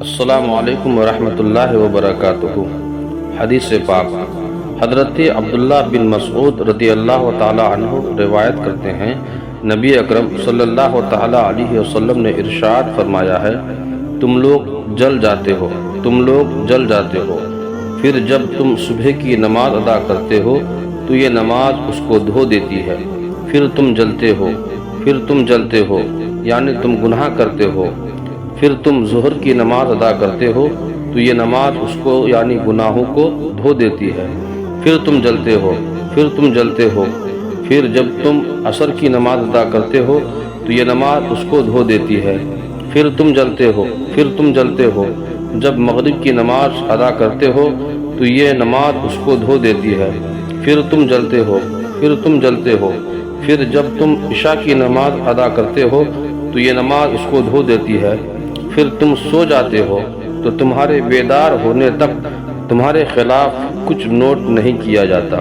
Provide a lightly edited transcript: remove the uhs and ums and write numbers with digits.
السلام علیکم ورحمۃ اللہ وبرکاتہ۔ حدیث پاک حضرت عبداللہ بن مسعود رضی اللہ تعالی عنہ روایت کرتے ہیں، نبی اکرم صلی اللہ تعالی علیہ وسلم نے ارشاد فرمایا ہے، تم لوگ جل جاتے ہو، تم لوگ جل جاتے ہو، پھر جب تم صبح کی نماز ادا کرتے ہو تو یہ نماز اس کو دھو دیتی ہے، پھر تم جلتے ہو، پھر تم جلتے ہو، یعنی تم گناہ کرتے ہو، پھر تم ظہر کی نماز ادا کرتے ہو تو یہ نماز اس کو یعنی گناہوں کو دھو دیتی ہے، پھر تم جلتے ہو، پھر تم جلتے ہو، پھر جب تم عصر کی نماز ادا کرتے ہو تو یہ نماز اس کو دھو دیتی ہے، پھر تم جلتے ہو، پھر تم جلتے ہو، جب مغرب کی نماز ادا کرتے ہو تو یہ نماز اس کو دھو دیتی ہے، پھر تم جلتے ہو، پھر تم جلتے ہو، پھر جب تم عشاء کی نماز ادا کرتے ہو تو یہ نماز اس کو دھو دیتی ہے، پھر تم سو جاتے ہو تو تمہارے بیدار ہونے تک تمہارے خلاف کچھ نوٹ نہیں کیا جاتا۔